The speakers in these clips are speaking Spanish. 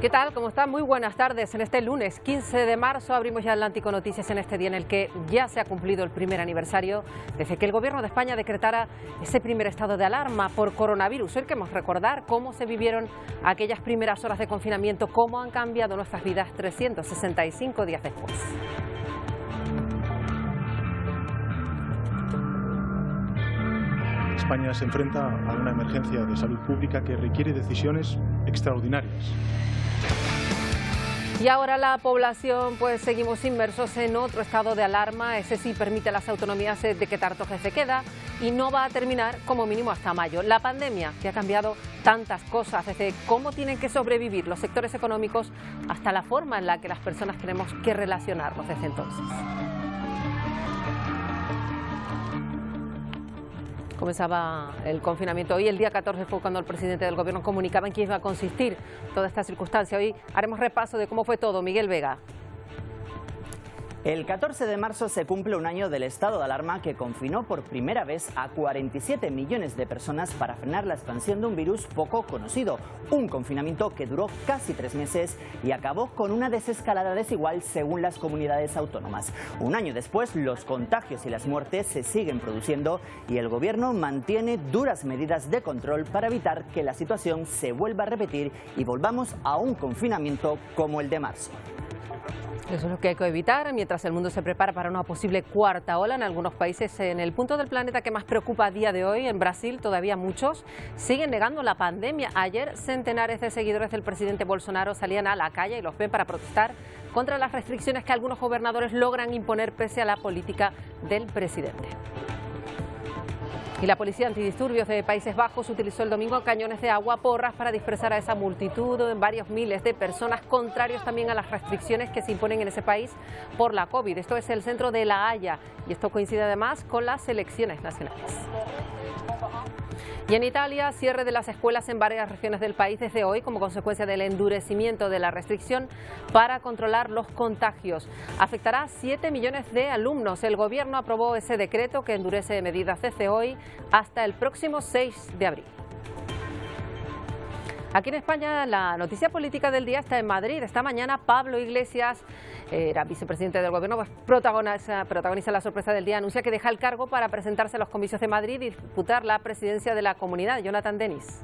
¿Qué tal? ¿Cómo están? Muy buenas tardes. En este lunes 15 de marzo abrimos ya Atlántico Noticias en este día en el que ya se ha cumplido el primer aniversario desde que el Gobierno de España decretara ese primer estado de alarma por coronavirus. Hoy queremos recordar cómo se vivieron aquellas primeras horas de confinamiento, cómo han cambiado nuestras vidas 365 días después. España se enfrenta a una emergencia de salud pública que requiere decisiones extraordinarias. Y ahora la población, pues seguimos inmersos en otro estado de alarma. Ese sí permite a las autonomías decretar toques de queda y no va a terminar como mínimo hasta mayo. La pandemia, que ha cambiado tantas cosas, desde cómo tienen que sobrevivir los sectores económicos hasta la forma en la que las personas tenemos que relacionarnos desde entonces. Comenzaba el confinamiento. Hoy, el día 14, fue cuando el presidente del Gobierno comunicaba en qué iba a consistir toda esta circunstancia. Hoy haremos repaso de cómo fue todo. Miguel Vega. El 14 de marzo se cumple un año del estado de alarma que confinó por primera vez a 47 millones de personas para frenar la expansión de un virus poco conocido. Un confinamiento que duró casi 3 meses y acabó con una desescalada desigual según las comunidades autónomas. Un año después, los contagios y las muertes se siguen produciendo y el Gobierno mantiene duras medidas de control para evitar que la situación se vuelva a repetir y volvamos a un confinamiento como el de marzo. Eso es lo que hay que evitar mientras el mundo se prepara para una posible cuarta ola en algunos países. En el punto del planeta que más preocupa a día de hoy, en Brasil, todavía muchos siguen negando la pandemia. Ayer, centenares de seguidores del presidente Bolsonaro salían a la calle y los ven para protestar contra las restricciones que algunos gobernadores logran imponer pese a la política del presidente. Y la policía antidisturbios de Países Bajos utilizó el domingo cañones de agua, porras para dispersar a esa multitud, varios miles de personas, contrarios también a las restricciones que se imponen en ese país por la COVID. Esto es el centro de La Haya y esto coincide además con las elecciones nacionales. Y en Italia, cierre de las escuelas en varias regiones del país desde hoy como consecuencia del endurecimiento de la restricción para controlar los contagios. Afectará a 7 millones de alumnos. El Gobierno aprobó ese decreto que endurece medidas desde hoy hasta el próximo 6 de abril. Aquí en España, la noticia política del día está en Madrid. Esta mañana, Pablo Iglesias, era vicepresidente del Gobierno, pues protagoniza la sorpresa del día, anuncia que deja el cargo para presentarse a los comicios de Madrid y disputar la presidencia de la Comunidad. Jonathan Denis.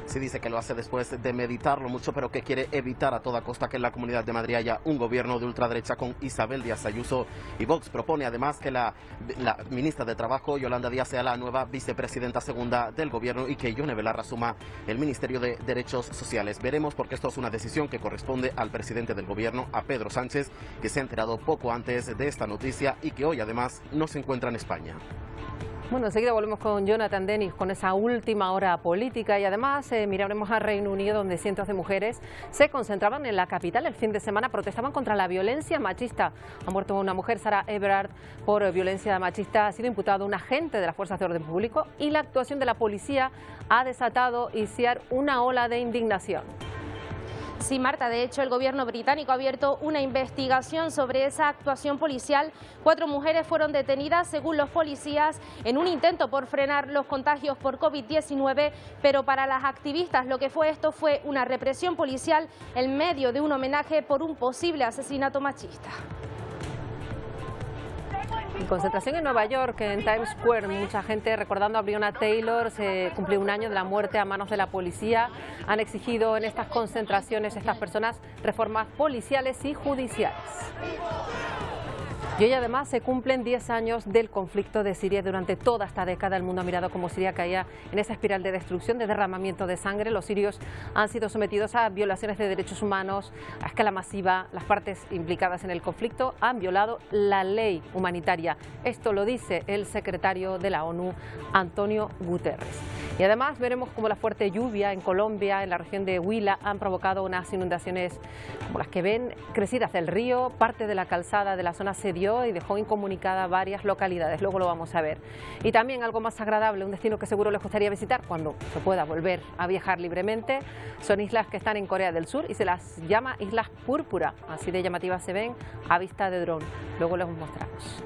Sí, dice que lo hace después de meditarlo mucho, pero que quiere evitar a toda costa que en la Comunidad de Madrid haya un gobierno de ultraderecha con Isabel Díaz Ayuso y Vox. Propone además que la ministra de Trabajo, Yolanda Díaz, sea la nueva vicepresidenta segunda del gobierno y que Yone Belarra asuma el Ministerio de Derechos Sociales. Veremos, porque esto es una decisión que corresponde al presidente del gobierno, a Pedro Sánchez, que se ha enterado poco antes de esta noticia y que hoy además no se encuentra en España. Bueno, enseguida volvemos con Jonathan Denis con esa última hora política y además miraremos al Reino Unido, donde cientos de mujeres se concentraban en la capital el fin de semana, protestaban contra la violencia machista. Ha muerto una mujer, Sarah Everard, por violencia machista. Ha sido imputado un agente de las fuerzas de orden público y la actuación de la policía ha desatado una ola de indignación. Sí, Marta, de hecho el gobierno británico ha abierto una investigación sobre esa actuación policial. 4 mujeres fueron detenidas, según los policías, en un intento por frenar los contagios por COVID-19, pero para las activistas lo que fue esto fue una represión policial en medio de un homenaje por un posible asesinato machista. Concentración en Nueva York, en Times Square, mucha gente recordando a Breonna Taylor. Se cumplió un año de la muerte a manos de la policía. Han exigido en estas concentraciones estas personas reformas policiales y judiciales. Y hoy además se cumplen 10 años del conflicto de Siria. Durante toda esta década el mundo ha mirado cómo Siria caía en esa espiral de destrucción, de derramamiento de sangre. Los sirios han sido sometidos a violaciones de derechos humanos a escala masiva. Las partes implicadas en el conflicto han violado la ley humanitaria. Esto lo dice el secretario de la ONU, Antonio Guterres. Y además veremos cómo la fuerte lluvia en Colombia, en la región de Huila, han provocado unas inundaciones como las que ven crecidas del río. Parte de la calzada de la zona se dio y dejó incomunicada varias localidades. Luego lo vamos a ver. Y también algo más agradable, un destino que seguro les gustaría visitar cuando se pueda volver a viajar libremente. Son islas que están en Corea del Sur y se las llama Islas Púrpura. Así de llamativas se ven a vista de dron. Luego les mostramos.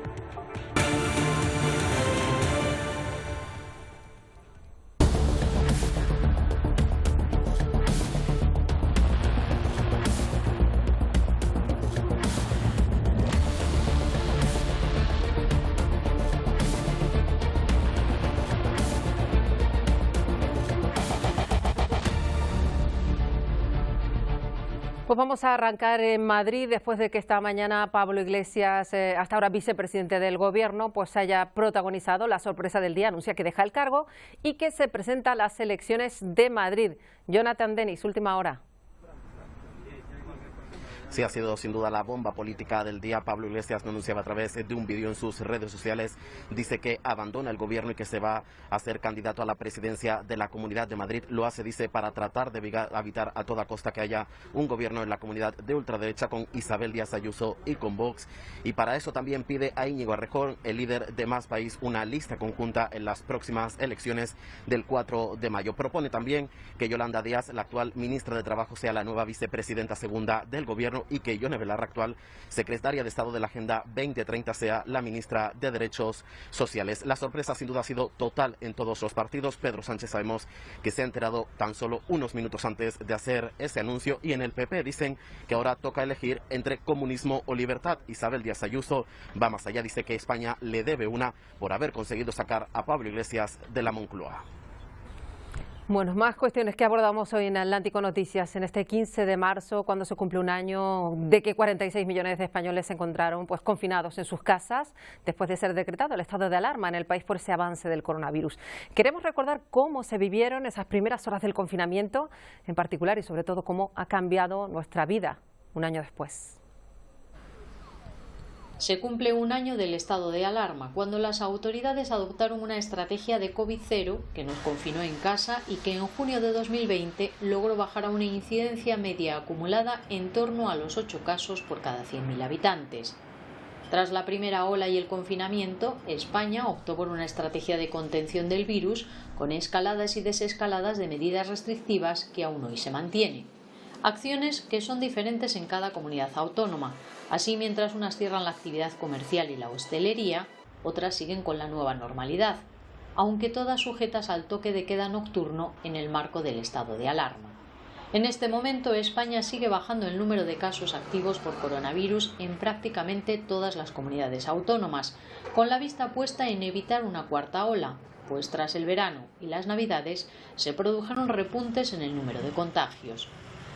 Pues vamos a arrancar en Madrid después de que esta mañana Pablo Iglesias, hasta ahora vicepresidente del Gobierno, pues haya protagonizado la sorpresa del día, anuncia que deja el cargo y que se presenta a las elecciones de Madrid. Jonathan Denis, última hora. Sí, ha sido sin duda la bomba política del día. Pablo Iglesias lo anunciaba a través de un vídeo en sus redes sociales. Dice que abandona el gobierno y que se va a ser candidato a la presidencia de la Comunidad de Madrid. Lo hace, dice, para tratar de evitar a toda costa que haya un gobierno en la comunidad de ultraderecha con Isabel Díaz Ayuso y con Vox. Y para eso también pide a Íñigo Errejón, el líder de Más País, una lista conjunta en las próximas elecciones del 4 de mayo. Propone también que Yolanda Díaz, la actual ministra de Trabajo, sea la nueva vicepresidenta segunda del gobierno y que Yone Belarra, actual secretaria de Estado de la Agenda 2030, sea la ministra de Derechos Sociales. La sorpresa sin duda ha sido total en todos los partidos. Pedro Sánchez sabemos que se ha enterado tan solo unos minutos antes de hacer ese anuncio, y en el PP dicen que ahora toca elegir entre comunismo o libertad. Isabel Díaz Ayuso va más allá, dice que España le debe una por haber conseguido sacar a Pablo Iglesias de la Moncloa. Bueno, más cuestiones que abordamos hoy en Atlántico Noticias en este 15 de marzo, cuando se cumple un año de que 46 millones de españoles se encontraron pues confinados en sus casas después de ser decretado el estado de alarma en el país por ese avance del coronavirus. Queremos recordar cómo se vivieron esas primeras horas del confinamiento, en particular, y sobre todo cómo ha cambiado nuestra vida un año después. Se cumple un año del estado de alarma, cuando las autoridades adoptaron una estrategia de COVID-0 que nos confinó en casa y que en junio de 2020 logró bajar a una incidencia media acumulada en torno a los 8 casos por cada 100.000 habitantes. Tras la primera ola y el confinamiento, España optó por una estrategia de contención del virus con escaladas y desescaladas de medidas restrictivas que aún hoy se mantiene. Acciones que son diferentes en cada comunidad autónoma. Así, mientras unas cierran la actividad comercial y la hostelería, otras siguen con la nueva normalidad, aunque todas sujetas al toque de queda nocturno en el marco del estado de alarma. En este momento, España sigue bajando el número de casos activos por coronavirus en prácticamente todas las comunidades autónomas, con la vista puesta en evitar una cuarta ola, pues tras el verano y las Navidades se produjeron repuntes en el número de contagios.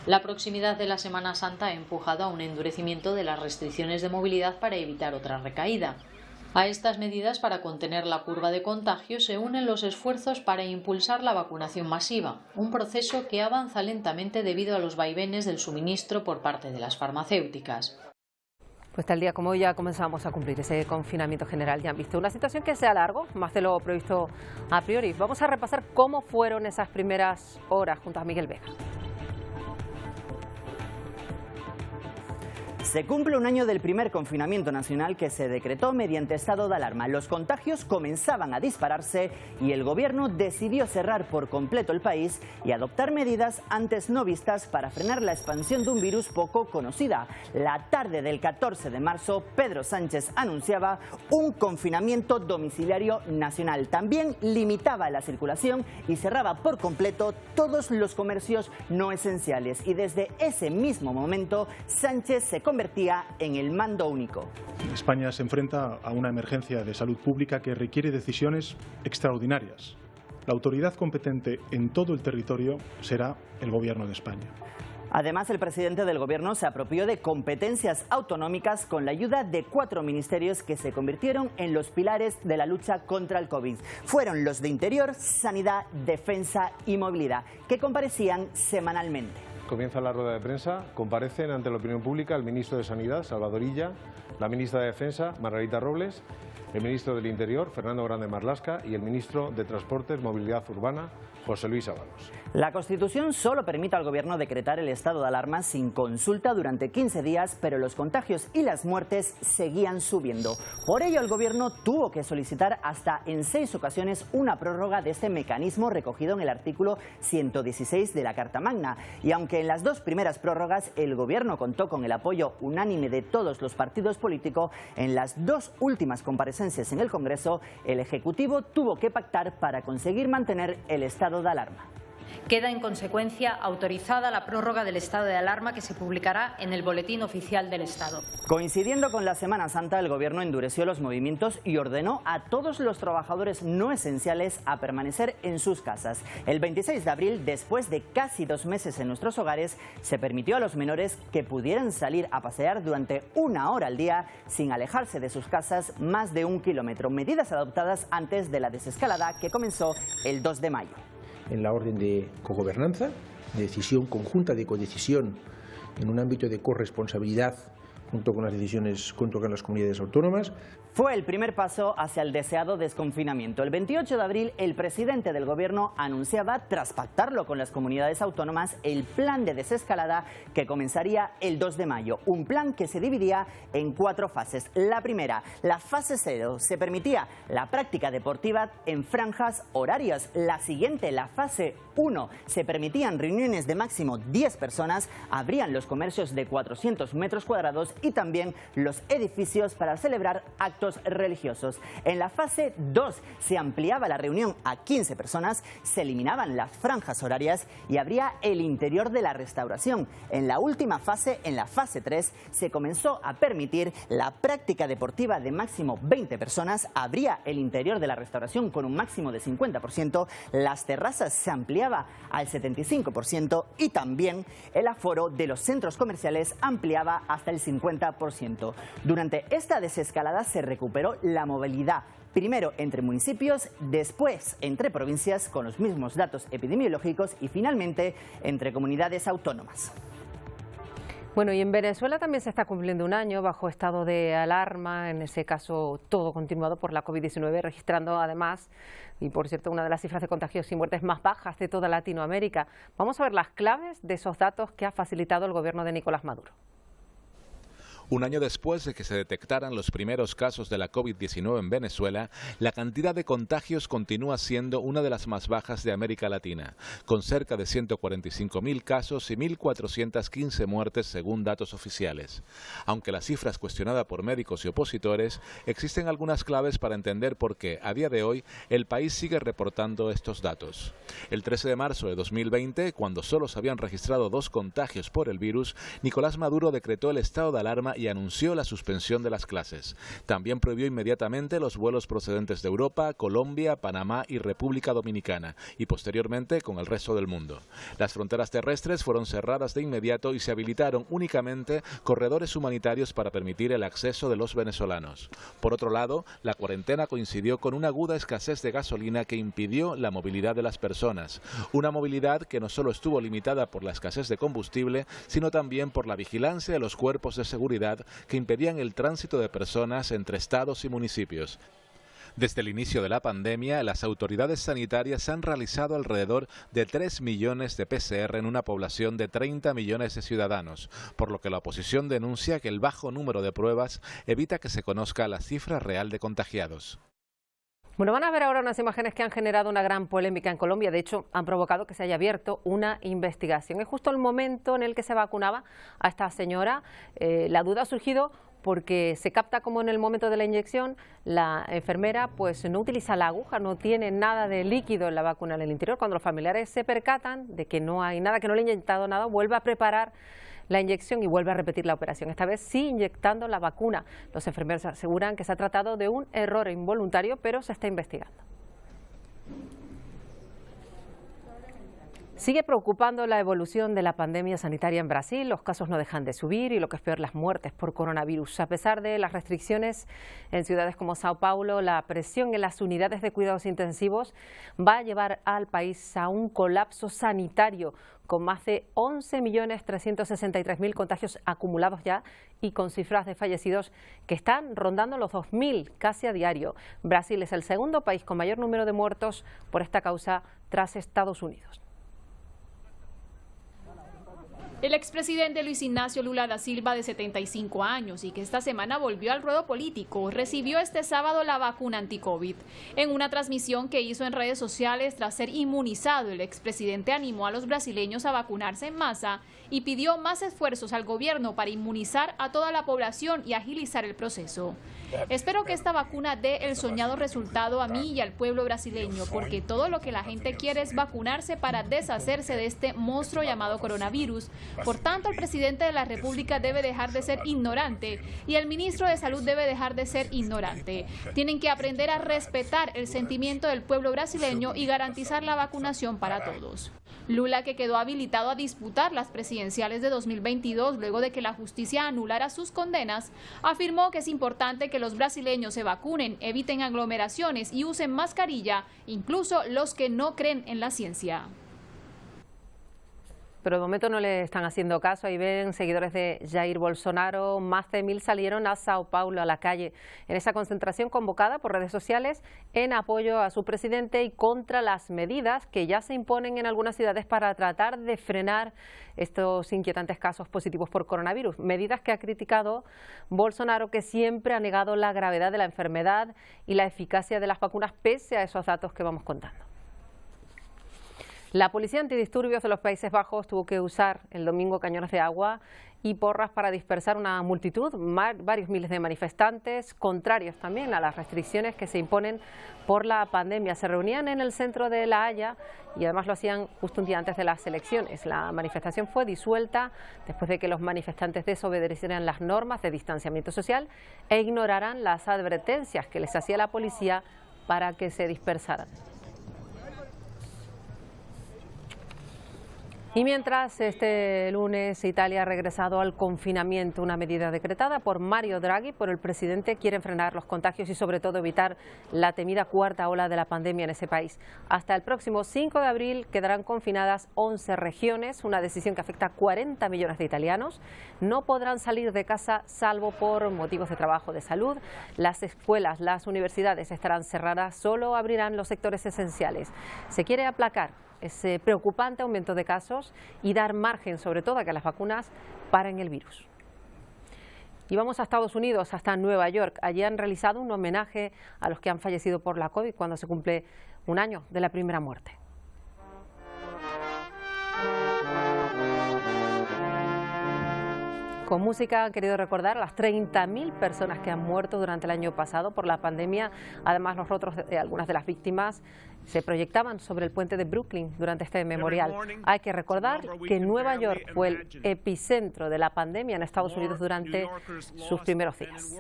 La proximidad de la Semana Santa ha empujado a un endurecimiento de las restricciones de movilidad para evitar otra recaída. A estas medidas para contener la curva de contagios se unen los esfuerzos para impulsar la vacunación masiva, un proceso que avanza lentamente debido a los vaivenes del suministro por parte de las farmacéuticas. Pues tal día como hoy ya comenzamos a cumplir ese confinamiento general. Ya han visto una situación que sea largo, más de lo previsto a priori. Vamos a repasar cómo fueron esas primeras horas junto a Miguel Vega. Se cumple un año del primer confinamiento nacional que se decretó mediante estado de alarma. Los contagios comenzaban a dispararse y el gobierno decidió cerrar por completo el país y adoptar medidas antes no vistas para frenar la expansión de un virus poco conocida. La tarde del 14 de marzo, Pedro Sánchez anunciaba un confinamiento domiciliario nacional. También limitaba la circulación y cerraba por completo todos los comercios no esenciales. Y desde ese mismo momento, Sánchez se convertía en el mando único. España se enfrenta a una emergencia de salud pública que requiere decisiones extraordinarias. La autoridad competente en todo el territorio será el Gobierno de España. Además, el presidente del Gobierno se apropió de competencias autonómicas con la ayuda de 4 ministerios que se convirtieron en los pilares de la lucha contra el COVID. Fueron los de Interior, Sanidad, Defensa y Movilidad, que comparecían semanalmente. Comienza la rueda de prensa, comparecen ante la opinión pública el ministro de Sanidad, Salvador Illa, la ministra de Defensa, Margarita Robles, el ministro del Interior, Fernando Grande Marlaska, y el ministro de Transportes, Movilidad Urbana, José Luis Ábalos. La Constitución solo permite al Gobierno decretar el estado de alarma sin consulta durante 15 días, pero los contagios y las muertes seguían subiendo. Por ello, el Gobierno tuvo que solicitar hasta en 6 ocasiones una prórroga de este mecanismo recogido en el artículo 116 de la Carta Magna. Y aunque en las 2 primeras prórrogas el Gobierno contó con el apoyo unánime de todos los partidos políticos, en las 2 últimas comparecencias en el Congreso, el Ejecutivo tuvo que pactar para conseguir mantener el estado de alarma. Queda, en consecuencia, autorizada la prórroga del estado de alarma, que se publicará en el Boletín Oficial del Estado. Coincidiendo con la Semana Santa, el Gobierno endureció los movimientos y ordenó a todos los trabajadores no esenciales a permanecer en sus casas. El 26 de abril, después de casi 2 meses en nuestros hogares, se permitió a los menores que pudieran salir a pasear durante 1 hora al día sin alejarse de sus casas más de 1 kilómetro. Medidas adoptadas antes de la desescalada que comenzó el 2 de mayo. En la orden de cogobernanza, de decisión conjunta, de codecisión en un ámbito de corresponsabilidad junto con las decisiones, junto con las comunidades autónomas. Fue el primer paso hacia el deseado desconfinamiento. El 28 de abril, el presidente del Gobierno anunciaba, tras pactarlo con las comunidades autónomas, el plan de desescalada que comenzaría el 2 de mayo. Un plan que se dividía en 4 fases. La primera, la fase 0, se permitía la práctica deportiva en franjas horarias. La siguiente, la fase 1, se permitían reuniones de máximo 10 personas, abrían los comercios de 400 metros cuadrados y también los edificios para celebrar actos religiosos. En la fase 2 se ampliaba la reunión a 15 personas, se eliminaban las franjas horarias y habría el interior de la restauración. En la última fase, en la fase 3, se comenzó a permitir la práctica deportiva de máximo 20 personas, habría el interior de la restauración con un máximo de 50%, las terrazas se ampliaba al 75% y también el aforo de los centros comerciales ampliaba hasta el 50%. Durante esta desescalada se recuperó la movilidad, primero entre municipios, después entre provincias con los mismos datos epidemiológicos y finalmente entre comunidades autónomas. Bueno, y en Venezuela también se está cumpliendo 1 año bajo estado de alarma, en ese caso todo continuado por la COVID-19, registrando además, y por cierto, una de las cifras de contagios y muertes más bajas de toda Latinoamérica. Vamos a ver las claves de esos datos que ha facilitado el gobierno de Nicolás Maduro. 1 año después de que se detectaran los primeros casos de la COVID-19 en Venezuela, la cantidad de contagios continúa siendo una de las más bajas de América Latina, con cerca de 145.000 casos y 1.415 muertes según datos oficiales. Aunque la cifra es cuestionada por médicos y opositores, existen algunas claves para entender por qué, a día de hoy, el país sigue reportando estos datos. El 13 de marzo de 2020, cuando solo se habían registrado 2 contagios por el virus, Nicolás Maduro decretó el estado de alarma y anunció la suspensión de las clases. También prohibió inmediatamente los vuelos procedentes de Europa, Colombia, Panamá y República Dominicana, y posteriormente con el resto del mundo. Las fronteras terrestres fueron cerradas de inmediato y se habilitaron únicamente corredores humanitarios para permitir el acceso de los venezolanos. Por otro lado, la cuarentena coincidió con una aguda escasez de gasolina que impidió la movilidad de las personas. Una movilidad que no solo estuvo limitada por la escasez de combustible, sino también por la vigilancia de los cuerpos de seguridad que impedían el tránsito de personas entre estados y municipios. Desde el inicio de la pandemia, las autoridades sanitarias han realizado alrededor de 3 millones de PCR en una población de 30 millones de ciudadanos, por lo que la oposición denuncia que el bajo número de pruebas evita que se conozca la cifra real de contagiados. Bueno, van a ver ahora unas imágenes que han generado una gran polémica en Colombia. De hecho, han provocado que se haya abierto una investigación. Es justo el momento en el que se vacunaba a esta señora. La duda ha surgido porque se capta como en el momento de la inyección la enfermera pues no utiliza la aguja, no tiene nada de líquido en la vacuna en el interior. Cuando los familiares se percatan de que no hay nada, que no le han inyectado nada, vuelve a preparar la inyección y vuelve a repetir la operación, esta vez sí inyectando la vacuna. Los enfermeros aseguran que se ha tratado de un error involuntario, pero se está investigando. Sigue preocupando la evolución de la pandemia sanitaria en Brasil. Los casos no dejan de subir y, lo que es peor, las muertes por coronavirus. A pesar de las restricciones en ciudades como Sao Paulo, la presión en las unidades de cuidados intensivos va a llevar al país a un colapso sanitario, con más de 11.363.000 contagios acumulados ya y con cifras de fallecidos que están rondando los 2.000 casi a diario. Brasil es el segundo país con mayor número de muertos por esta causa tras Estados Unidos. El expresidente Luis Ignacio Lula da Silva, de 75 años y que esta semana volvió al ruedo político, recibió este sábado la vacuna anti-COVID. En una transmisión que hizo en redes sociales tras ser inmunizado, el expresidente animó a los brasileños a vacunarse en masa y pidió más esfuerzos al gobierno para inmunizar a toda la población y agilizar el proceso. Espero que esta vacuna dé el soñado resultado a mí y al pueblo brasileño, porque todo lo que la gente quiere es vacunarse para deshacerse de este monstruo llamado coronavirus. Por tanto, el presidente de la República debe dejar de ser ignorante y el ministro de Salud debe dejar de ser ignorante. Tienen que aprender a respetar el sentimiento del pueblo brasileño y garantizar la vacunación para todos. Lula, que quedó habilitado a disputar las presidenciales de 2022 luego de que la justicia anulara sus condenas, afirmó que es importante que los brasileños se vacunen, eviten aglomeraciones y usen mascarilla, incluso los que no creen en la ciencia. Pero de momento no le están haciendo caso. Ahí ven seguidores de Jair Bolsonaro. Más de 1000 salieron a Sao Paulo, a la calle, en esa concentración convocada por redes sociales en apoyo a su presidente y contra las medidas que ya se imponen en algunas ciudades para tratar de frenar estos inquietantes casos positivos por coronavirus. Medidas que ha criticado Bolsonaro, que siempre ha negado la gravedad de la enfermedad y la eficacia de las vacunas, pese a esos datos que vamos contando. La policía antidisturbios de los Países Bajos tuvo que usar el domingo cañones de agua y porras para dispersar una multitud, varios miles de manifestantes, contrarios también a las restricciones que se imponen por la pandemia. Se reunían en el centro de La Haya y además lo hacían justo un día antes de las elecciones. La manifestación fue disuelta después de que los manifestantes desobedecieran las normas de distanciamiento social e ignoraran las advertencias que les hacía la policía para que se dispersaran. Y mientras este lunes Italia ha regresado al confinamiento, una medida decretada por Mario Draghi, por el presidente, quieren frenar los contagios y sobre todo evitar la temida cuarta ola de la pandemia en ese país. Hasta el próximo 5 de abril quedarán confinadas 11 regiones, una decisión que afecta a 40 millones de italianos. No podrán salir de casa salvo por motivos de trabajo, de salud. Las escuelas, las universidades estarán cerradas, solo abrirán los sectores esenciales. Se quiere aplacar ese preocupante aumento de casos y dar margen, sobre todo, a que las vacunas paren el virus. Y vamos a Estados Unidos, hasta Nueva York. Allí han realizado un homenaje a los que han fallecido por la COVID cuando se cumple un año de la primera muerte. Con música han querido recordar a las 30.000 personas que han muerto durante el año pasado por la pandemia. Además, los rostros de algunas de las víctimas se proyectaban sobre el puente de Brooklyn durante este memorial. Hay que recordar que Nueva York fue el epicentro de la pandemia en Estados Unidos durante sus primeros días.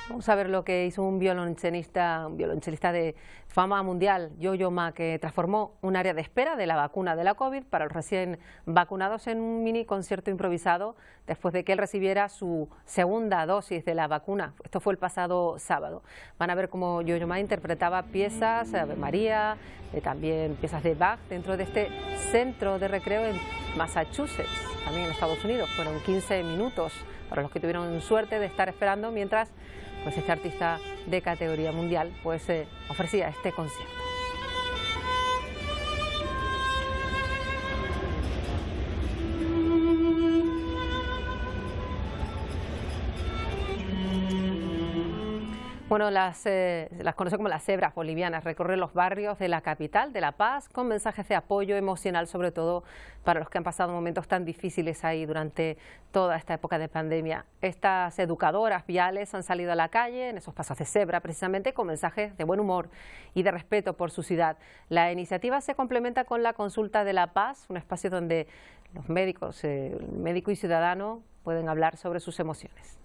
Vamos a ver lo que hizo un violonchelista de fama mundial, Yo-Yo Ma, que transformó un área de espera de la vacuna de la COVID para los recién vacunados en un mini concierto improvisado después de que él recibiera su segunda dosis de la vacuna. Esto fue el pasado sábado. Van a ver cómo Yo-Yo Ma interpretaba piezas de Ave María, también piezas de Bach dentro de este centro de recreo en Massachusetts, también en Estados Unidos. Fueron 15 minutos para los que tuvieron suerte de estar esperando mientras este artista de categoría mundial ofrecía este concierto. Bueno, las conocen como las cebras bolivianas. Recorren los barrios de la capital, de La Paz, con mensajes de apoyo emocional, sobre todo para los que han pasado momentos tan difíciles ahí durante toda esta época de pandemia. Estas educadoras viales han salido a la calle, en esos pasos de cebra, precisamente con mensajes de buen humor y de respeto por su ciudad. La iniciativa se complementa con la Consulta de La Paz, un espacio donde los médicos, el médico y ciudadano, pueden hablar sobre sus emociones.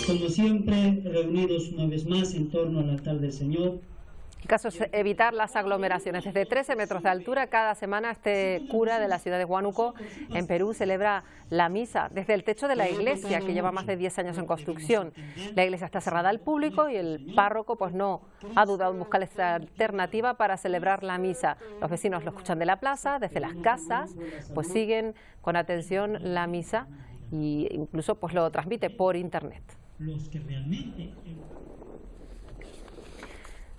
Como siempre, reunidos una vez más en torno al altar del Señor. El caso es evitar las aglomeraciones. Desde 13 metros de altura, cada semana este cura de la ciudad de Huánuco, en Perú, celebra la misa desde el techo de la iglesia, que lleva más de 10 años en construcción. La iglesia está cerrada al público y el párroco no ha dudado en buscar esta alternativa para celebrar la misa. Los vecinos lo escuchan de la plaza, desde las casas, siguen con atención la misa e incluso lo transmite por internet. Los que realmente...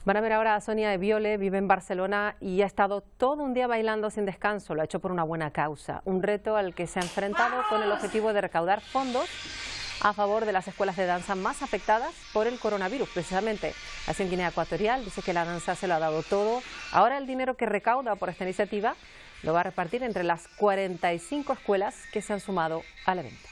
Van a ver ahora a Sonia Eviole, vive en Barcelona y ha estado todo un día bailando sin descanso. Lo ha hecho por una buena causa, un reto al que se ha enfrentado con el objetivo de recaudar fondos a favor de las escuelas de danza más afectadas por el coronavirus. Precisamente, así en Guinea Ecuatorial, dice que la danza se lo ha dado todo. Ahora el dinero que recauda por esta iniciativa lo va a repartir entre las 45 escuelas que se han sumado al evento.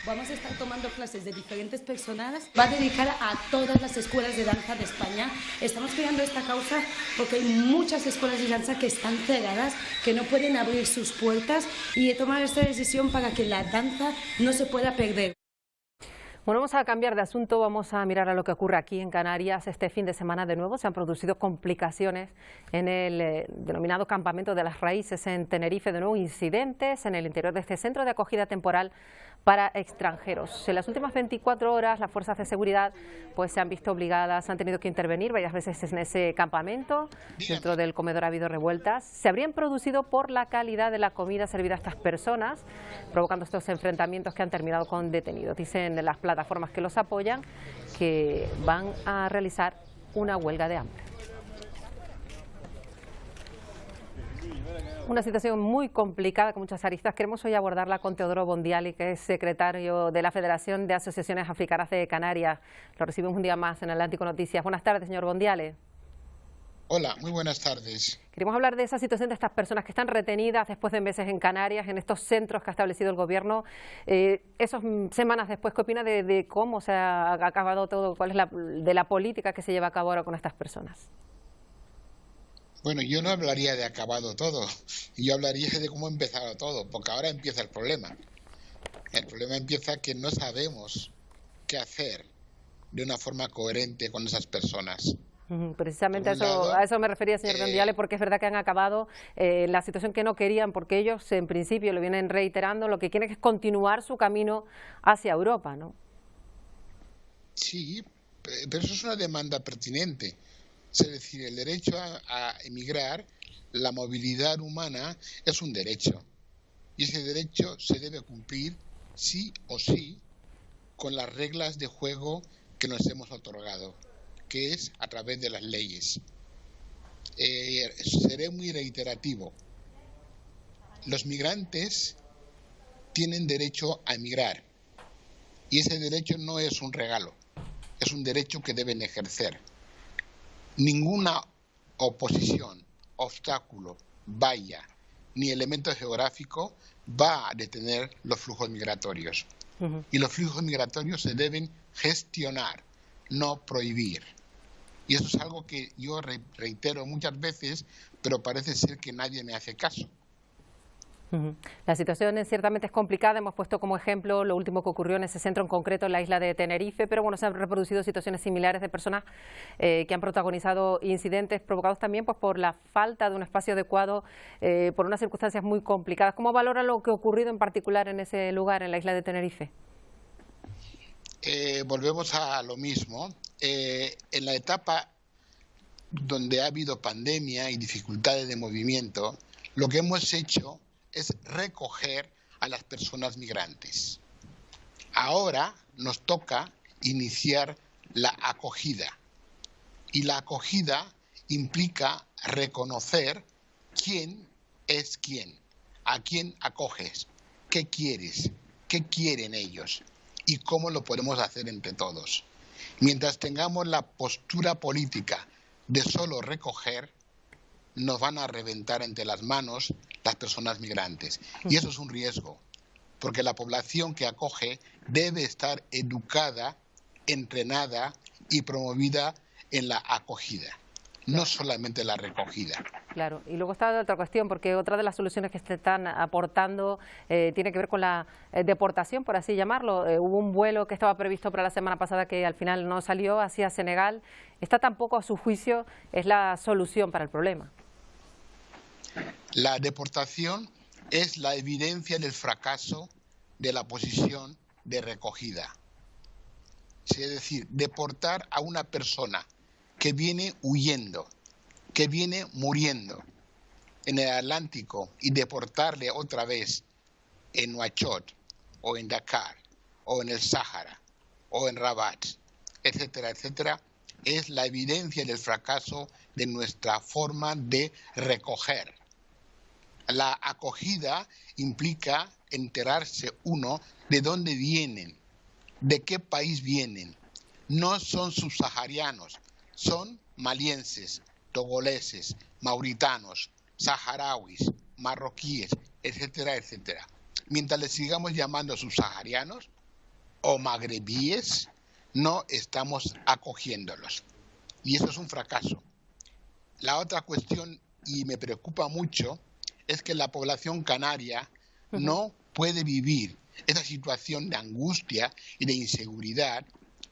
Vamos a estar tomando clases de diferentes personas. Va a dedicar a todas las escuelas de danza de España. Estamos creando esta causa porque hay muchas escuelas de danza que están cerradas, que no pueden abrir sus puertas, y he tomado esta decisión para que la danza no se pueda perder. Bueno, vamos a cambiar de asunto, vamos a mirar a lo que ocurre aquí en Canarias. Este fin de semana de nuevo se han producido complicaciones en el denominado Campamento de las Raíces en Tenerife, de nuevo incidentes en el interior de este centro de acogida temporal para extranjeros. En las últimas 24 horas las fuerzas de seguridad pues se han visto obligadas, han tenido que intervenir varias veces en ese campamento. Dentro del comedor ha habido revueltas. Se habrían producido por la calidad de la comida servida a estas personas, provocando estos enfrentamientos que han terminado con detenidos. Dicen las plataformas que los apoyan que van a realizar una huelga de hambre. Una situación muy complicada con muchas aristas. Queremos hoy abordarla con Teodoro Bondiali, que es secretario de la Federación de Asociaciones Africanas de Canarias. Lo recibimos un día más en Atlántico Noticias. Buenas tardes, señor Bondiali. Hola, muy buenas tardes. Queremos hablar de esa situación de estas personas que están retenidas después de meses en Canarias, en estos centros que ha establecido el gobierno. Esas semanas después, ¿qué opina de cómo se ha acabado todo? ¿Cuál es la política que se lleva a cabo ahora con estas personas? Bueno, yo no hablaría de acabado todo, yo hablaría de cómo ha empezado todo, porque ahora empieza el problema. El problema empieza que no sabemos qué hacer de una forma coherente con esas personas. Precisamente a eso me refería, señor Bondiali, porque es verdad que han acabado la situación que no querían, porque ellos en principio lo vienen reiterando, lo que quieren es continuar su camino hacia Europa, ¿no? Sí, pero eso es una demanda pertinente. Es decir, el derecho a emigrar, la movilidad humana es un derecho. Y ese derecho se debe cumplir sí o sí con las reglas de juego que nos hemos otorgado, que es a través de las leyes. Seré muy reiterativo. Los migrantes tienen derecho a emigrar y ese derecho no es un regalo, es un derecho que deben ejercer. Ninguna oposición, obstáculo, valla ni elemento geográfico va a detener los flujos migratorios. Y los flujos migratorios se deben gestionar, no prohibir. Y eso es algo que yo reitero muchas veces, pero parece ser que nadie me hace caso. La situación ciertamente es complicada. Hemos puesto como ejemplo lo último que ocurrió en ese centro en concreto en la isla de Tenerife, pero bueno, se han reproducido situaciones similares de personas que han protagonizado incidentes provocados también pues por la falta de un espacio adecuado, por unas circunstancias muy complicadas. ¿Cómo valora lo que ha ocurrido en particular en ese lugar, en la isla de Tenerife? Volvemos a lo mismo. En la etapa donde ha habido pandemia y dificultades de movimiento, lo que hemos hecho es recoger a las personas migrantes. Ahora nos toca iniciar la acogida. Y la acogida implica reconocer quién es quién, a quién acoges, qué quieres, qué quieren ellos y cómo lo podemos hacer entre todos. Mientras tengamos la postura política de solo recoger, nos van a reventar entre las manos las personas migrantes. Y eso es un riesgo, porque la población que acoge debe estar educada, entrenada y promovida en la acogida, no solamente la recogida. Claro, y luego está otra cuestión, porque otra de las soluciones que se están aportando tiene que ver con la deportación, por así llamarlo. Hubo un vuelo que estaba previsto para la semana pasada que al final no salió hacia Senegal. Esta tampoco, a su juicio, es la solución para el problema. La deportación es la evidencia del fracaso de la posición de recogida. Es decir, deportar a una persona que viene huyendo, que viene muriendo en el Atlántico y deportarle otra vez en Nuakchot o en Dakar o en el Sáhara o en Rabat, etcétera, etcétera, es la evidencia del fracaso de nuestra forma de recoger. La acogida implica enterarse uno de dónde vienen, de qué país vienen. No son subsaharianos, son malienses, togoleses, mauritanos, saharauis, marroquíes, etcétera, etcétera. Mientras les sigamos llamando subsaharianos o magrebíes, no estamos acogiéndolos. Y eso es un fracaso. La otra cuestión, y me preocupa mucho, es que la población canaria no puede vivir esa situación de angustia y de inseguridad,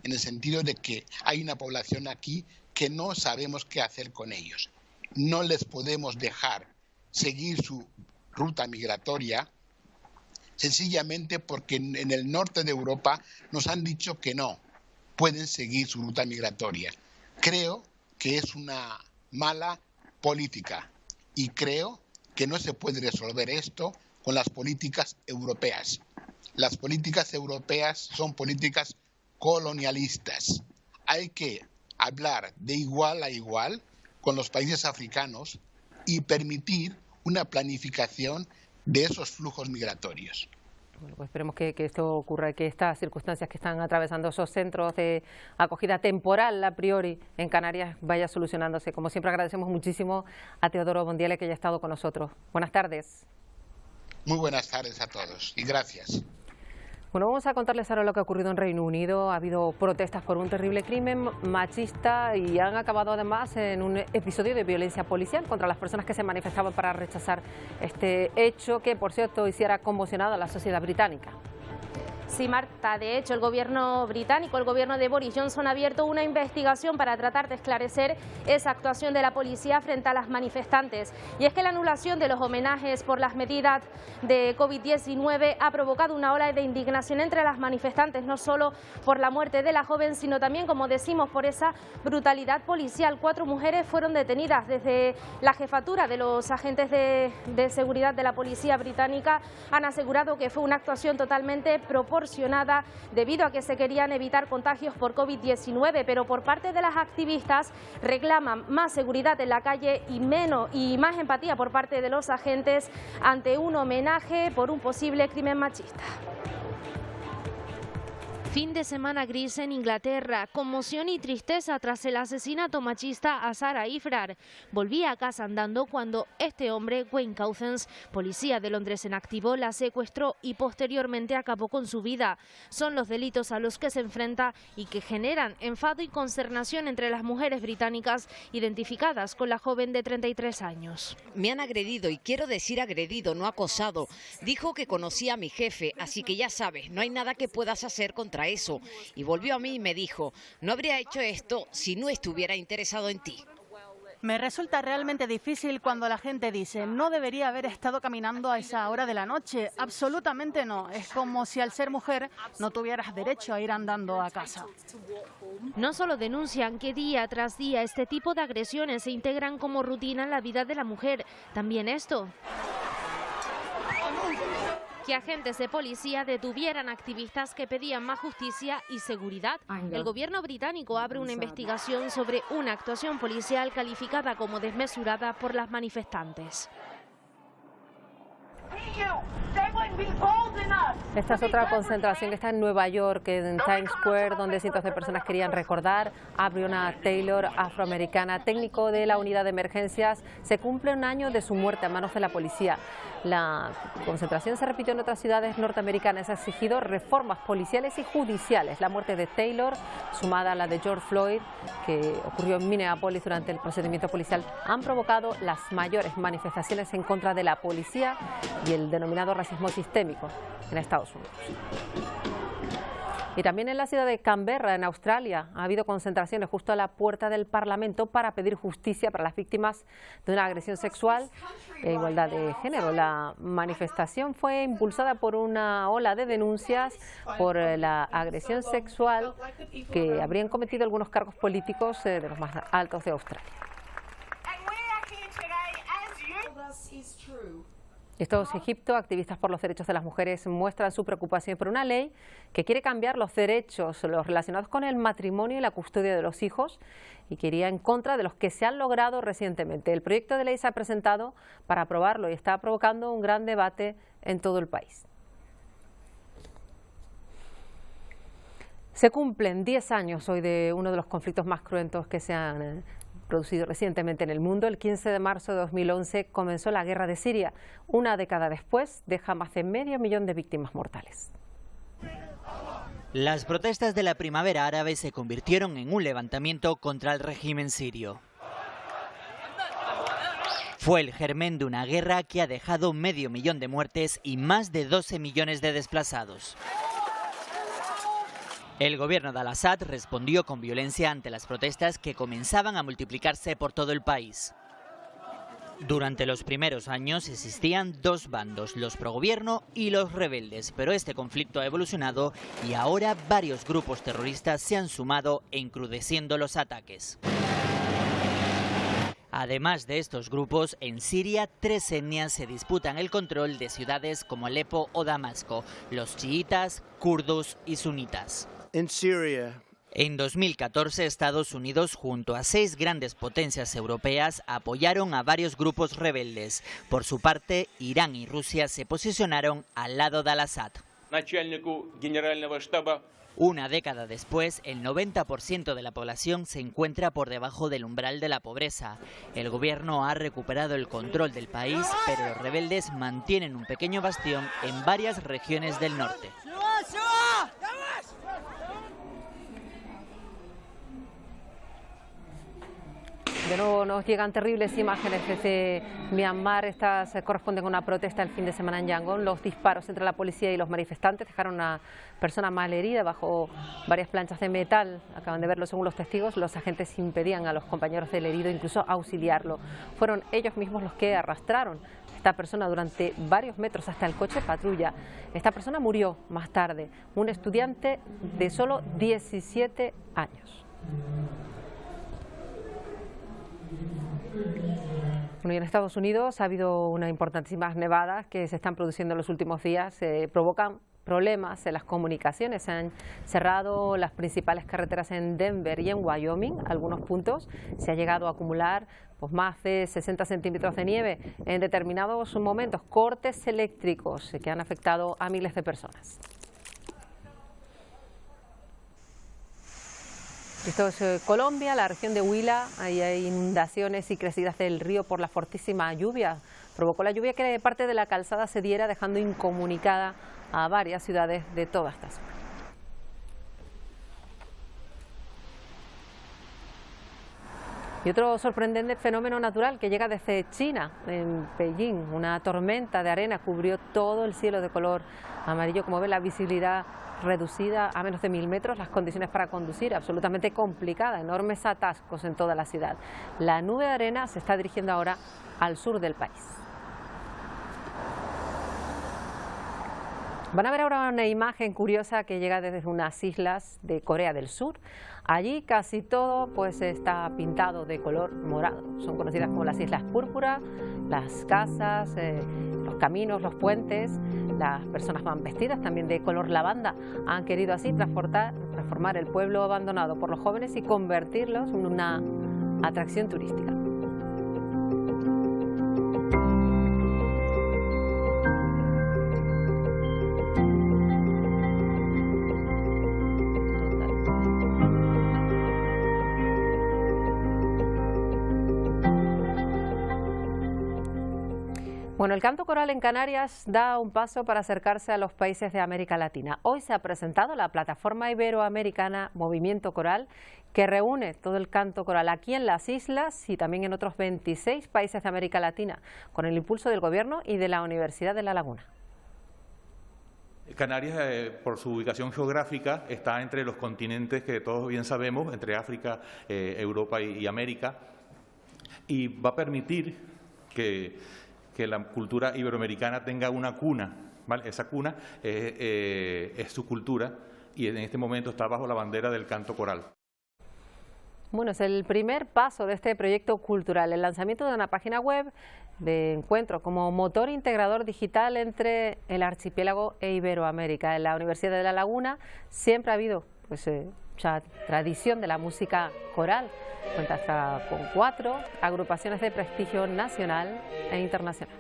en el sentido de que hay una población aquí que no sabemos qué hacer con ellos. No les podemos dejar seguir su ruta migratoria, sencillamente porque en el norte de Europa nos han dicho que no pueden seguir su ruta migratoria. Creo que es una mala política y creo que no se puede resolver esto con las políticas europeas. Las políticas europeas son políticas colonialistas. Hay que hablar de igual a igual con los países africanos y permitir una planificación de esos flujos migratorios. Bueno, pues esperemos que esto ocurra, que estas circunstancias que están atravesando esos centros de acogida temporal a priori en Canarias vaya solucionándose. Como siempre, agradecemos muchísimo a Teodoro Bondiale que haya estado con nosotros. Buenas tardes. Muy buenas tardes a todos y gracias. Bueno, vamos a contarles ahora lo que ha ocurrido en Reino Unido. Ha habido protestas por un terrible crimen machista y han acabado además en un episodio de violencia policial contra las personas que se manifestaban para rechazar este hecho que, por cierto, hiciera conmocionado a la sociedad británica. Sí, Marta, de hecho el gobierno británico, el gobierno de Boris Johnson ha abierto una investigación para tratar de esclarecer esa actuación de la policía frente a las manifestantes. Y es que la anulación de los homenajes por las medidas de COVID-19 ha provocado una ola de indignación entre las manifestantes, no solo por la muerte de la joven, sino también, como decimos, por esa brutalidad policial. 4 mujeres fueron detenidas. Desde la jefatura de los agentes de seguridad de la policía británica han asegurado que fue una actuación totalmente proporcionada debido a que se querían evitar contagios por COVID-19, pero por parte de las activistas reclaman más seguridad en la calle y más empatía por parte de los agentes ante un homenaje por un posible crimen machista. Fin de semana gris en Inglaterra, conmoción y tristeza tras el asesinato machista a Sarah Ifrar. Volvía a casa andando cuando este hombre, Wayne Cauthens, policía de Londres en activo, la secuestró y posteriormente acabó con su vida. Son los delitos a los que se enfrenta y que generan enfado y consternación entre las mujeres británicas identificadas con la joven de 33 años. Me han agredido y quiero decir agredido, no acosado. Dijo que conocía a mi jefe, así que ya sabes, no hay nada que puedas hacer contra eso. Y volvió a mí y me dijo, no habría hecho esto si no estuviera interesado en ti. Me resulta realmente difícil cuando la gente dice, no debería haber estado caminando a esa hora de la noche. Absolutamente no. Es como si al ser mujer no tuvieras derecho a ir andando a casa. No solo denuncian que día tras día este tipo de agresiones se integran como rutina en la vida de la mujer, también esto. Que agentes de policía detuvieran activistas que pedían más justicia y seguridad. El gobierno británico abre una investigación sobre una actuación policial calificada como desmesurada por las manifestantes. Esta es otra concentración que está en Nueva York, en Times Square, donde cientos de personas querían recordar a Breonna Taylor, afroamericana, técnico de la unidad de emergencias. Se cumple un año de su muerte a manos de la policía. La concentración se repitió en otras ciudades norteamericanas. Ha exigido reformas policiales y judiciales. La muerte de Taylor, sumada a la de George Floyd, que ocurrió en Minneapolis durante el procedimiento policial, han provocado las mayores manifestaciones en contra de la policía y el denominado racismo sistémico en Estados Unidos. Y también en la ciudad de Canberra, en Australia, ha habido concentraciones justo a la puerta del Parlamento para pedir justicia para las víctimas de una agresión sexual e igualdad de género. La manifestación fue impulsada por una ola de denuncias por la agresión sexual que habrían cometido algunos cargos políticos de los más altos de Australia. Esto es Egipto. Activistas por los derechos de las mujeres muestran su preocupación por una ley que quiere cambiar los derechos los relacionados con el matrimonio y la custodia de los hijos y que iría en contra de los que se han logrado recientemente. El proyecto de ley se ha presentado para aprobarlo y está provocando un gran debate en todo el país. Se cumplen 10 años hoy de uno de los conflictos más cruentos que se han producido recientemente en el mundo. El 15 de marzo de 2011 comenzó la guerra de Siria. Una década después deja más de medio millón de víctimas mortales. Las protestas de la primavera árabe se convirtieron en un levantamiento contra el régimen sirio. Fue el germen de una guerra que ha dejado medio millón de muertes y más de 12 millones de desplazados. El gobierno de Al-Assad respondió con violencia ante las protestas que comenzaban a multiplicarse por todo el país. Durante los primeros años existían dos bandos, los progobierno y los rebeldes, pero este conflicto ha evolucionado y ahora varios grupos terroristas se han sumado encrudeciendo los ataques. Además de estos grupos, en Siria 3 etnias se disputan el control de ciudades como Alepo o Damasco, los chiitas, kurdos y sunitas. En 2014, Estados Unidos, junto a 6 grandes potencias europeas, apoyaron a varios grupos rebeldes. Por su parte, Irán y Rusia se posicionaron al lado de Al-Assad. Una década después, el 90% de la población se encuentra por debajo del umbral de la pobreza. El gobierno ha recuperado el control del país, pero los rebeldes mantienen un pequeño bastión en varias regiones del norte. De nuevo nos llegan terribles imágenes desde Myanmar. Estas corresponden a una protesta el fin de semana en Yangon. Los disparos entre la policía y los manifestantes dejaron a una persona malherida bajo varias planchas de metal. Acaban de verlo según los testigos. Los agentes impedían a los compañeros del herido incluso auxiliarlo. Fueron ellos mismos los que arrastraron a esta persona durante varios metros hasta el coche patrulla. Esta persona murió más tarde, un estudiante de solo 17 años. Bueno, y en Estados Unidos ha habido unas importantísimas nevadas que se están produciendo en los últimos días. Provocan problemas en las comunicaciones. Se han cerrado las principales carreteras en Denver y en Wyoming. Algunos puntos se ha llegado a acumular más de 60 centímetros de nieve. En determinados momentos, cortes eléctricos que han afectado a miles de personas. Esto es Colombia, la región de Huila. Ahí hay inundaciones y crecidas del río por la fortísima lluvia. Provocó la lluvia que parte de la calzada se diera, dejando incomunicada a varias ciudades de toda esta zona. Y otro sorprendente fenómeno natural que llega desde China, en Beijing. Una tormenta de arena cubrió todo el cielo de color amarillo. Como ven, la visibilidad reducida a menos de 1000 metros, las condiciones para conducir absolutamente complicadas, enormes atascos en toda la ciudad. La nube de arena se está dirigiendo ahora al sur del país. Van a ver ahora una imagen curiosa que llega desde unas islas de Corea del Sur. Allí casi todo está pintado de color morado. Son conocidas como las Islas Púrpura. Las casas, los caminos, los puentes, las personas van vestidas también de color lavanda. Han querido así transformar el pueblo abandonado por los jóvenes y convertirlos en una atracción turística. Bueno, el canto coral en Canarias da un paso para acercarse a los países de América Latina. Hoy se ha presentado la plataforma iberoamericana Movimiento Coral, que reúne todo el canto coral aquí en las islas y también en otros 26 países de América Latina, con el impulso del Gobierno y de la Universidad de La Laguna. Canarias, por su ubicación geográfica, está entre los continentes que todos bien sabemos, entre África, Europa y América, y va a permitir que la cultura iberoamericana tenga una cuna, ¿vale? Esa cuna es su cultura y en este momento está bajo la bandera del canto coral. Bueno, es el primer paso de este proyecto cultural, el lanzamiento de una página web de encuentro como motor integrador digital entre el archipiélago e Iberoamérica. En la Universidad de La Laguna siempre ha habido mucha tradición de la música coral. Cuenta hasta con 4 agrupaciones de prestigio nacional e internacional.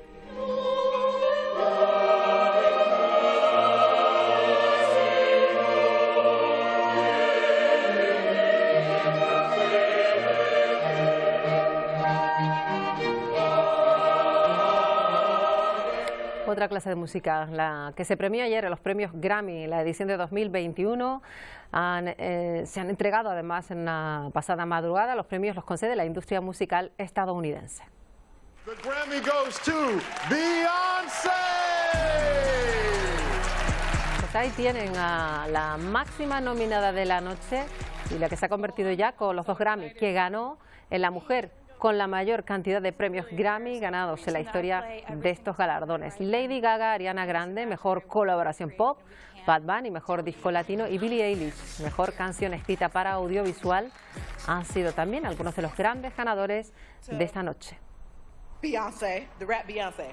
Otra clase de música, la que se premió ayer en los premios Grammy, la edición de 2021, se han entregado además en la pasada madrugada. Los premios los concede la industria musical estadounidense. The Grammy goes to Beyoncé. Pues ahí tienen a la máxima nominada de la noche y la que se ha convertido ya con los 2 Grammy, que ganó en la mujer con la mayor cantidad de premios Grammy ganados en la historia de estos galardones. Lady Gaga, Ariana Grande, mejor colaboración pop, Bad Bunny, mejor disco latino, y Billie Eilish, mejor canción escrita para audiovisual, han sido también algunos de los grandes ganadores de esta noche. Beyoncé, the rap Beyoncé.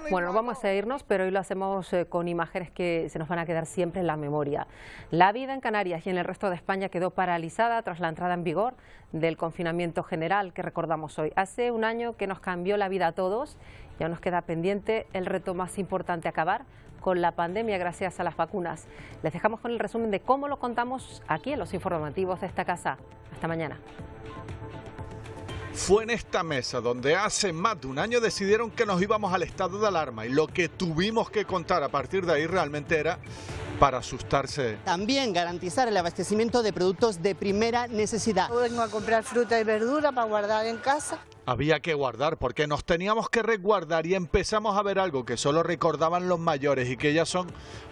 Bueno, vamos a irnos, pero hoy lo hacemos con imágenes que se nos van a quedar siempre en la memoria. La vida en Canarias y en el resto de España quedó paralizada tras la entrada en vigor del confinamiento general que recordamos hoy. Hace un año que nos cambió la vida a todos y aún nos queda pendiente el reto más importante: acabar con la pandemia gracias a las vacunas. Les dejamos con el resumen de cómo lo contamos aquí en los informativos de esta casa. Hasta mañana. Fue en esta mesa donde hace más de un año decidieron que nos íbamos al estado de alarma, y lo que tuvimos que contar a partir de ahí realmente era para asustarse. También garantizar el abastecimiento de productos de primera necesidad. Vengo a comprar fruta y verdura para guardar en casa. Había que guardar porque nos teníamos que resguardar, y empezamos a ver algo que solo recordaban los mayores y que ya son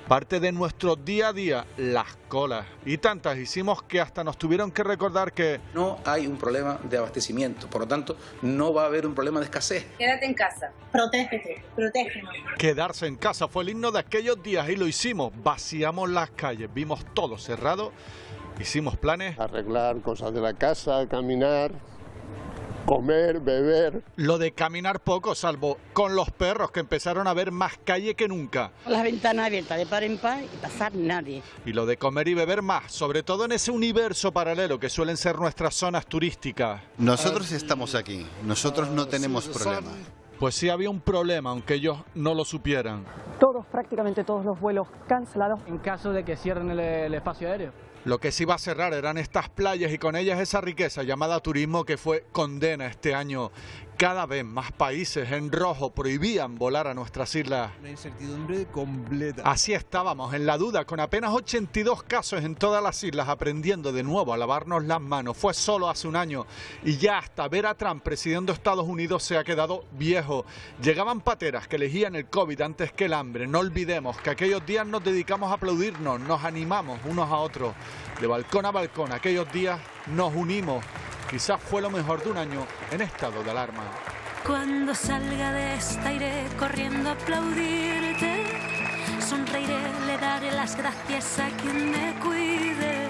parte de nuestro día a día: las colas. Y tantas hicimos que hasta nos tuvieron que recordar que no hay un problema de abastecimiento, por lo tanto no va a haber un problema de escasez. Quédate en casa, protégete, protégenos. Quedarse en casa fue el himno de aquellos días, y lo hicimos. Vaciamos las calles, vimos todo cerrado, hicimos planes. Arreglar cosas de la casa, caminar, comer, beber. Lo de caminar poco, salvo con los perros, que empezaron a ver más calle que nunca. Las ventanas abiertas de par en par y pasar nadie. Y lo de comer y beber más, sobre todo en ese universo paralelo que suelen ser nuestras zonas turísticas. Nosotros estamos aquí, nosotros no tenemos problema. Pues sí había un problema, aunque ellos no lo supieran. Prácticamente todos los vuelos cancelados en caso de que cierren el espacio aéreo. Lo que se iba a cerrar eran estas playas y con ellas esa riqueza llamada turismo, que fue condena este año. Cada vez más países en rojo prohibían volar a nuestras islas. Una incertidumbre completa. Así estábamos, en la duda, con apenas 82 casos en todas las islas, aprendiendo de nuevo a lavarnos las manos. Fue solo hace un año y ya hasta ver a Trump presidiendo Estados Unidos se ha quedado viejo. Llegaban pateras que elegían el COVID antes que el hambre. No olvidemos que aquellos días nos dedicamos a aplaudirnos, nos animamos unos a otros. De balcón a balcón, aquellos días nos unimos. Quizás fue lo mejor de un año en estado de alarma. Cuando salga de esta iré corriendo a aplaudirte. Sonreiré, le daré las gracias a quien me cuide.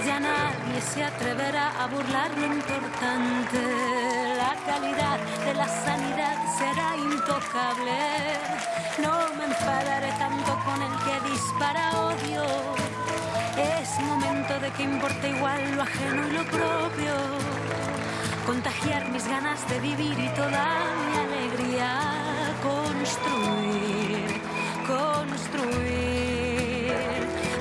Ya nadie se atreverá a burlar lo importante. La calidad de la sanidad será intocable. No me enfadaré tanto con el que dispara odio. Es momento de que importe igual lo ajeno y lo propio. Contagiar mis ganas de vivir y toda mi alegría. Construir.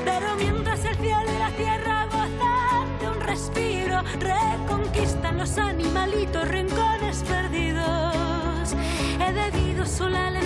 Pero mientras el cielo y la tierra gozan de un respiro, reconquistan los animalitos rincones perdidos. He bebido sola la